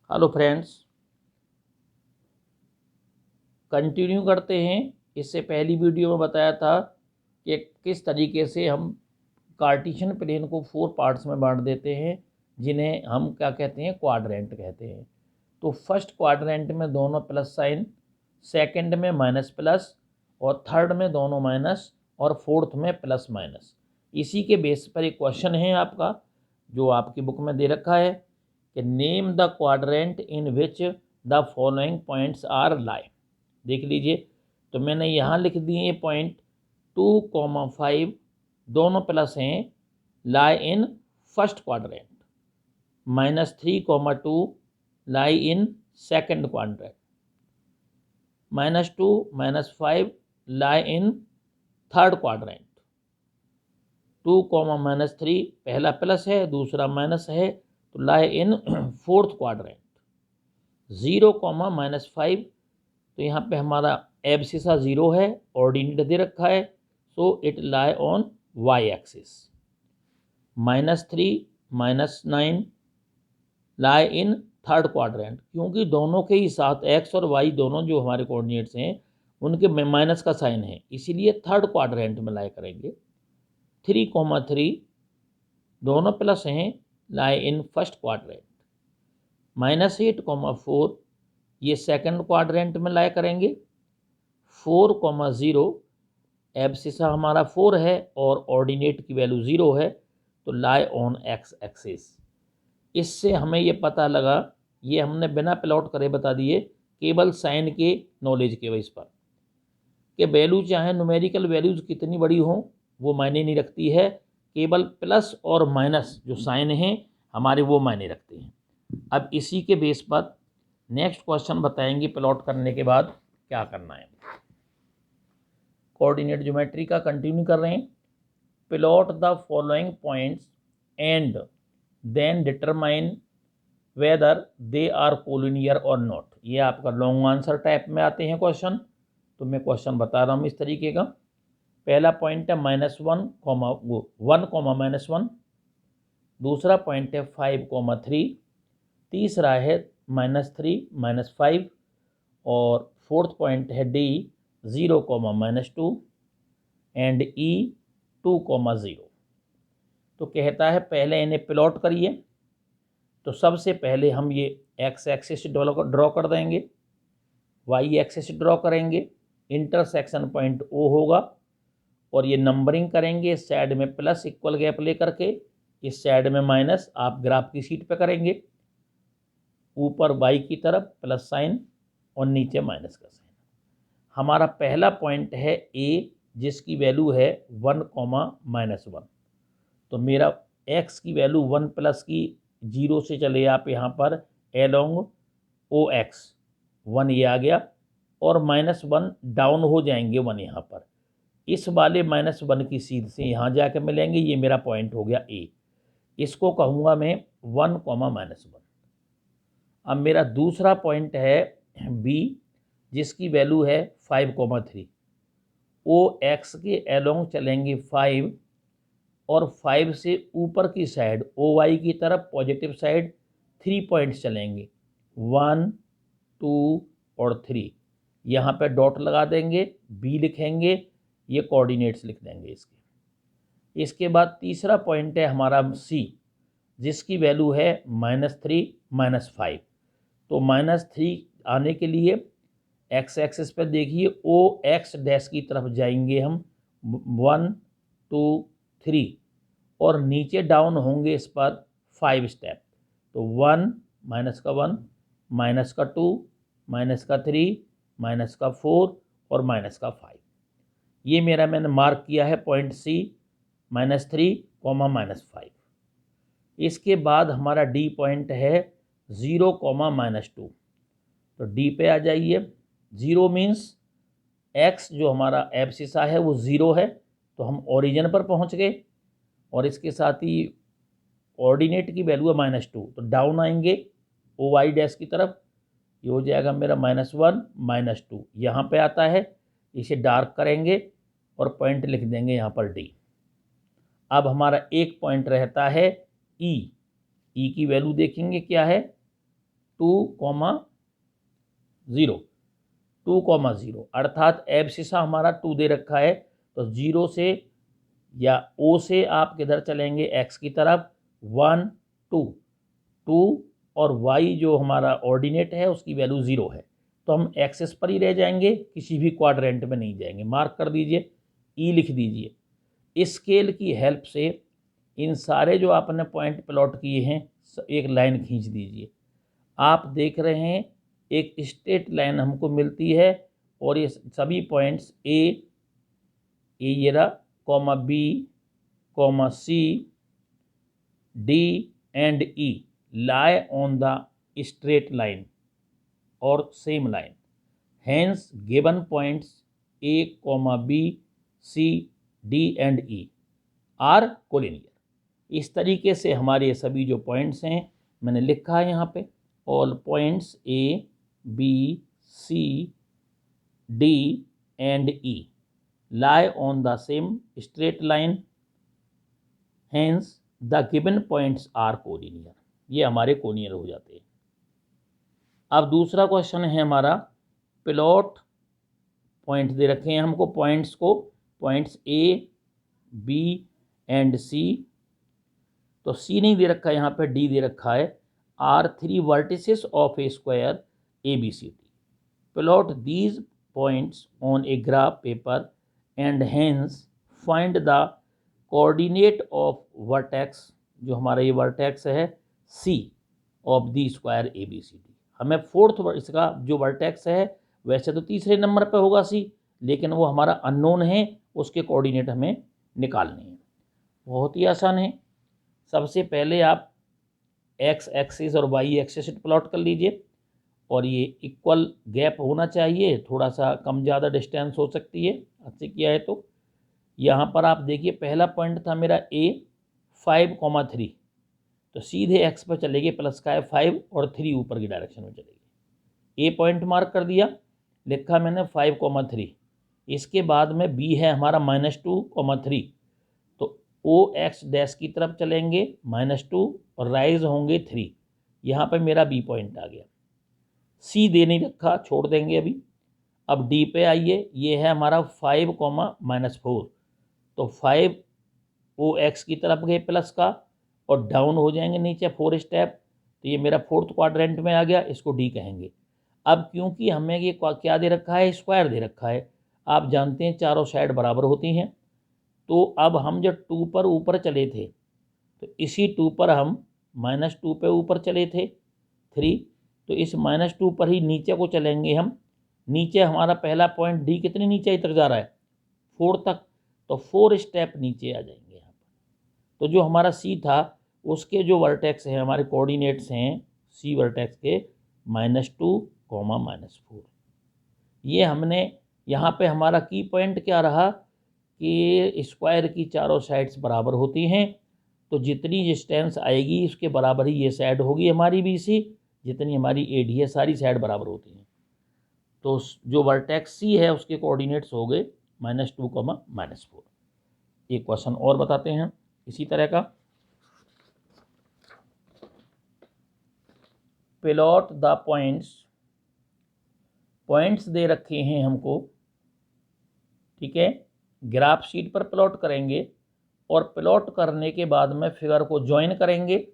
Hello friends, continue करते हैं। इससे पहली वीडियो में बताया था कि किस तरीके से हम कार्टेशियन प्लेन को 4 पार्ट्स में बांट देते हैं, जिन्हें हम क्या कहते हैं, क्वाड्रेंट कहते हैं। तो फर्स्ट क्वाड्रेंट में दोनों प्लस साइन, सेकंड में माइनस प्लस, और थर्ड में दोनों माइनस, और फोर्थ में प्लस माइनस। इसी के बेस पर एक क्वेश्चन है आपका, जो आपकी बुक में दे रखा है कि name the quadrant in which the following points are lie. देख लीजिए, तो मैंने यहाँ लिख दिए पॉइंट 2,5 दोनों प्लस हैं, lie in first quadrant. -3,2 lie in second quadrant. -2 -5 lie in third quadrant. 2, -3 पहला प्लस है, दूसरा माइनस है, तो लाई इन फोर्थ क्वाड्रेंट। 0, -5, तो यहाँ पे हमारा एब्सिसा 0 है, ऑर्डिनेट दे रखा है, so it lie on y axis. -3 -9 lie in third quadrant, क्योंकि दोनों के ही साथ एक्स और वाई दोनों जो हमारे कोऑर्डिनेट्स हैं उनके माइनस का साइन है, इसीलिए थर्ड क्वाड्रेंट में लाई करेंगे। 3,3 दोनों प्लस हैं, लाई इन फर्स्ट क्वाड्रेंट। -8,4 ये सेकंड क्वाड्रेंट में लाई करेंगे। 4,0 एब्सिसा हमारा 4 है और ऑर्डिनेट की वैल्यू 0 है, तो लाई ऑन एक्स एक्सिस। इससे हमें ये पता लगा, ये हमने बिना प्लॉट करे बता दिए, केवल साइन के नॉलेज के बेस पर, कि वैल्यू चाहे न्यूमेरिकल वैल्यूज़ कितनी बड़ी हो वो मायने नहीं रखती है, केवल प्लस और माइनस जो साइन हैं हमारे वो मायने रखते हैं। अब इसी के बेस पर नेक्स्ट क्वेश्चन बताएंगे, प्लॉट करने के बाद क्या करना है। कोऑर्डिनेट ज्योमेट्री का कंटिन्यू कर रहे हैं। Plot the following points and then determine whether they are collinear or not. ये आपका लॉन्ग आंसर टाइप में आते हैं क्वेश्चन, तो मैं क्वेश्चन बता रहा हूँ इस तरीके का। पहला पॉइंट है -1, 1, -1। दूसरा पॉइंट है 5,3। तीसरा है -3, -5। और फोर्थ पॉइंट है D 0, -2 एंड E 2,0। तो कहता है पहले इन्हें प्लॉट करिए। तो सबसे पहले हम ये एक्स एक्सिस ड्रॉ कर देंगे, वाई एक्सिस ड्रॉ करेंगे, इंटरसेक्शन पॉइंट O होगा, और ये नंबरिंग करेंगे। इस साइड में प्लस इक्वल गैप लेकर के, इस साइड में माइनस आप ग्राफ की शीट पे करेंगे। ऊपर वाई की तरफ प्लस साइन और नीचे माइनस का साइन। हमारा पहला पॉइंट है A, जिसकी वैल्यू है 1, -1। तो मेरा x की वैल्यू 1 प्लस की 0 से चले आप यहाँ पर एलोंग OX 1 ये आ गया, और -1 डाउन हो जाएंगे 1 यहाँ पर, इस वाले -1 की सीध से यहाँ जाकर मिलेंगे। ये मेरा पॉइंट हो गया A, इसको कहूँगा मैं 1, -1। अब मेरा दूसरा पॉइंट है B, जिसकी वैल्यू है 5,3। OX के एलोंग चलेंगे 5, और 5 से ऊपर की साइड OY की तरफ पॉजिटिव साइड 3 पॉइंट्स चलेंगे, 1, 2 और 3। यहाँ पे डॉट लगा देंगे, B लिखेंगे, ये कोऑर्डिनेट्स लिख देंगे इसके। इसके बाद तीसरा पॉइंट है हमारा C, जिसकी वैल्यू है -3, -5। तो -3 आने के लिए एक्स एक्सिस पर देखिए OX डैश की तरफ जाएंगे हम, 1, 2, 3, और नीचे डाउन होंगे इस पर 5 स्टेप। तो 1, -1, -2, -3, -4 और -5। ये मेरा मैंने मार्क किया है पॉइंट C, -3, -5। इसके बाद हमारा D पॉइंट है 0, -2। तो D पे आ जाइए। 0 मीन्स X जो हमारा एब्सिसा है वो 0 है, तो हम ओरिजिन पर पहुंच गए, और इसके साथ ही ऑर्डिनेट की वैल्यू है -2, तो डाउन आएंगे OY डैश की तरफ। ये हो जाएगा मेरा -1, -2 यहाँ पे आता है, इसे डार्क करेंगे और पॉइंट लिख देंगे यहाँ पर D। अब हमारा एक पॉइंट रहता है E की वैल्यू देखेंगे क्या है, 2,0 अर्थात एब्सिसा हमारा 2 दे रखा है, तो 0 से या O से आप किधर चलेंगे, x की तरफ, 1 2 2 और y जो हमारा ऑर्डिनेट है उसकी वैल्यू 0 है, तो हम एक्सेस पर ही रह जाएंगे, किसी भी क्वाड्रेंट में नहीं जाएंगे। मार्क कर दीजिए, E लिख दीजिए। इस स्केल की हेल्प से इन सारे जो आपने पॉइंट प्लॉट किए हैं एक लाइन खींच दीजिए। आप देख रहे हैं एक स्ट्रेट लाइन हमको मिलती है और ये सभी पॉइंट्स ये रहा, comma B, comma C, D and E lie on the straight line or same line. Hence given points A, B, C, D and E are collinear. इस तरीके से हमारे सभी जो पॉइंट्स हैं मैंने लिखा है यहाँ पे, all points A, B, C, D and E lie on the same straight line. Hence the given points are collinear. ये हमारे कोलिनियर हो जाते हैं। अब दूसरा क्वेश्चन है हमारा, प्लॉट पॉइंट दे रखे हैं हमको, points A, B and C, तो C नहीं दे रखा है यहाँ पे, D दे रखा है, are 3 vertices of a square ABCD। Plot these points on a graph paper and hence find the coordinate of vertex, जो हमारा ये वर्टेक्स है C of the square ABCD। हमें फोर्थ इसका जो वर्टेक्स है, वैसे तो तीसरे नंबर पे होगा C, लेकिन वो हमारा अननोन है, उसके कोऑर्डिनेट हमें निकालने हैं। बहुत ही आसान है। सबसे पहले आप x एक्सिस और y एक्सिस प्लॉट कर लीजिए, और ये इक्वल गैप होना चाहिए, थोड़ा सा कम ज़्यादा डिस्टेंस हो सकती है अच्छे किया है तो। यहाँ पर आप देखिए पहला पॉइंट था मेरा A 5,3, तो सीधे x पर चलेगी, प्लस का है 5 और 3 ऊपर की डायरेक्शन में चलेगी। A पॉइंट मार्क कर दिया, लिखा मैंने 5,3। इसके बाद में B है हमारा -2,3, तो OX डैश की तरफ चलेंगे -2 और राइज होंगे 3। यहाँ पे मेरा B पॉइंट आ गया। C दे नहीं रखा, छोड़ देंगे अभी। अब D पे आइए, ये है हमारा 5,-4, तो 5 OX की तरफ गए प्लस का, और डाउन हो जाएंगे नीचे 4 स्टेप, तो ये मेरा फोर्थ क्वाड्रेंट में आ गया, इसको D कहेंगे। अब क्योंकि हमें ये क्या दे रखा है, स्क्वायर दे रखा है, आप जानते हैं चारों साइड बराबर होती हैं, तो अब हम जब 2 पर ऊपर चले थे, तो इसी 2 पर हम -2 पे ऊपर चले थे 3, तो इस -2 पर ही नीचे को चलेंगे हम। नीचे हमारा पहला पॉइंट D कितने नीचे तक जा रहा है, 4 तक, तो 4 स्टेप नीचे आ जाएंगे यहाँ पर। तो जो हमारा C था उसके जो वर्टेक्स हैं, हमारे कोऑर्डिनेट्स हैं C वर्टेक्स के -2, -4। ये हमने यहाँ पे हमारा की पॉइंट क्या रहा कि स्क्वायर की चारों साइड्स बराबर होती हैं, तो जितनी डिस्टेंस आएगी उसके बराबर ही ये साइड होगी हमारी BC, जितनी हमारी AD है सारी साइड बराबर होती हैं। तो जो वर्टेक्स C है उसके कोऑर्डिनेट्स हो गए -2, -4। एक क्वेश्चन और बताते हैं इसी तरह का। प्लॉट द पॉइंट्स दे रखे हैं हमको, ठीक है, ग्राफ शीट पर प्लॉट करेंगे, और प्लॉट करने के बाद में फिगर को ज्वाइन करेंगे,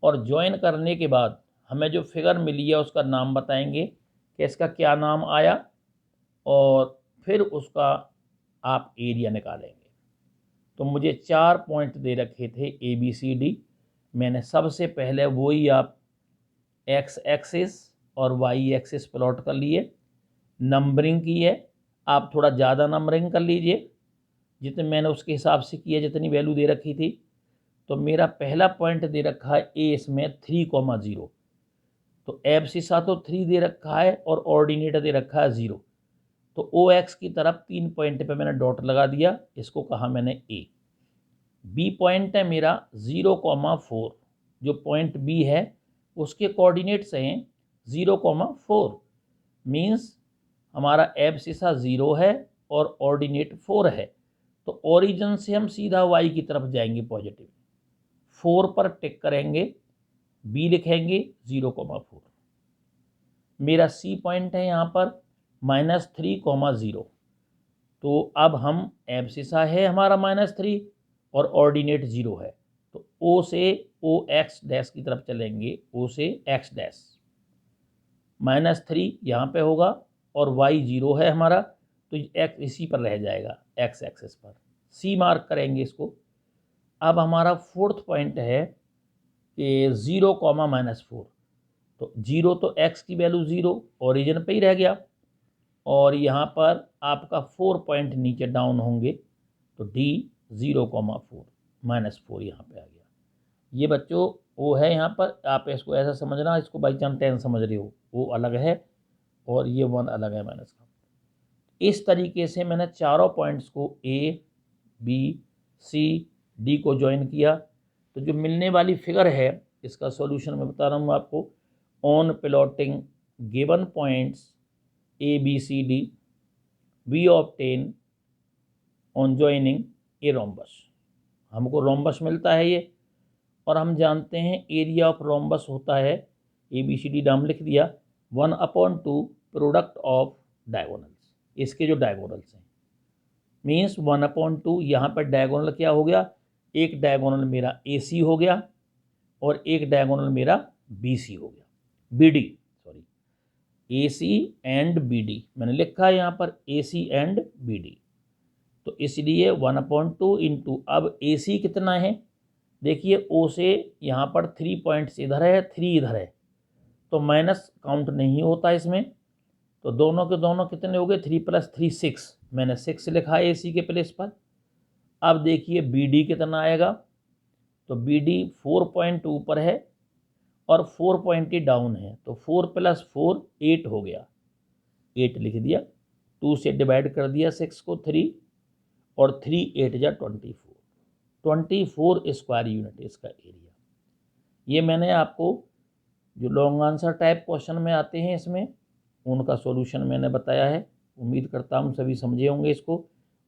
और ज्वाइन करने के बाद हमें जो फिगर मिली है उसका नाम बताएंगे कि इसका क्या नाम आया, और फिर उसका आप एरिया निकालेंगे। तो मुझे 4 पॉइंट दे रखे थे ABCD, मैंने सबसे पहले वही आप x एक्सिस और y एक्सिस प्लॉट कर लिए, नंबरिंग की है, आप थोड़ा ज़्यादा नंबरिंग कर लीजिए, जितने मैंने उसके हिसाब से किया जितनी वैल्यू दे रखी थी। तो मेरा पहला पॉइंट दे रखा है A इसमें 3,0, तो एब्सिसा तो 3 दे रखा है और ऑर्डिनेट दे रखा है 0, तो OX की तरफ 3 पॉइंट पे मैंने डॉट लगा दिया, इसको कहा मैंने A। B पॉइंट है मेरा 0,4, जो पॉइंट B है उसके कोऑर्डिनेट्स हैं 0,4, मीन्स हमारा एब्सिसा 0 है और ऑर्डिनेट 4 है, तो ओरिजिन से हम सीधा Y की तरफ जाएंगे पॉजिटिव, 4 पर टिक करेंगे, बी लिखेंगे 0,4। मेरा सी पॉइंट है यहाँ पर -3,0। तो अब हम एब्सिसा है हमारा -3 और ऑर्डिनेट 0 है, तो ओ से ओ एक्स डैश की तरफ चलेंगे, ओ से एक्स डैश। -3 यहाँ पे होगा और y 0 है हमारा, तो एक्स इसी पर रह जाएगा, एक्स एक्सिस पर। सी मार्क करेंगे इसको। अब हमारा फोर्थ पॉइंट है कि 0,-4। तो 0 तो x की वैल्यू 0 ओरिजिन पे ही रह गया, और यहाँ पर आपका 4 पॉइंट नीचे डाउन होंगे, तो D 0,4 -4 यहाँ पे आ गया। ये बच्चों वो है यहाँ पर, आप इसको ऐसा समझना, इसको बाई चांस 10 समझ रहे हो, वो अलग है और ये 1 अलग है माइनस का। इस तरीके से मैंने चारों पॉइंट्स को A, B, C, D को ज्वाइन किया, तो जो मिलने वाली फिगर है इसका सॉल्यूशन मैं बता रहा हूँ आपको। On plotting given points A, B, C, D, we obtain on joining a rhombus। हमको रोम्बस मिलता है ये, और हम जानते हैं एरिया ऑफ रोम्बस होता है, ABCD नाम लिख दिया, 1/2 प्रोडक्ट ऑफ डायगोनल्स। इसके जो डायगोनल्स हैं मीन्स 1/2, यहाँ पर डायगोनल क्या हो गया, एक डायगोनल मेरा AC हो गया और एक डायगोनल मेरा BC हो गया, BD, sorry, AC and BD मैंने लिखा है यहाँ पर, AC एंड BD। तो इसलिए 1/2 इंटू, अब AC कितना है, देखिए O से यहाँ पर 3 पॉइंट्स इधर है, 3 इधर है, तो माइनस काउंट नहीं होता इसमें, तो दोनों के दोनों कितने हो गए, 3 + 3 6, मैंने 6 लिखा है AC के प्लेस पर। अब देखिए BD कितना आएगा, तो BD 4 पॉइंट ऊपर है और 4 पॉइंट ही डाउन है, तो 4 + 4 8 हो गया, 8 लिख दिया, 2 से डिवाइड कर दिया 6 को 3, और 3 8 जा 24 स्क्वायर यूनिट इसका एरिया। ये मैंने आपको जो लॉन्ग आंसर टाइप क्वेश्चन में आते हैं इसमें उनका सॉल्यूशन मैंने बताया है। उम्मीद करता हूँ सभी समझे होंगे इसको,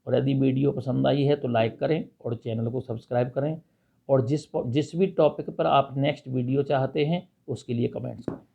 और यदि वीडियो पसंद आई है तो लाइक करें और चैनल को सब्सक्राइब करें, और जिस भी टॉपिक पर आप नेक्स्ट वीडियो चाहते हैं उसके लिए कमेंट्स करें।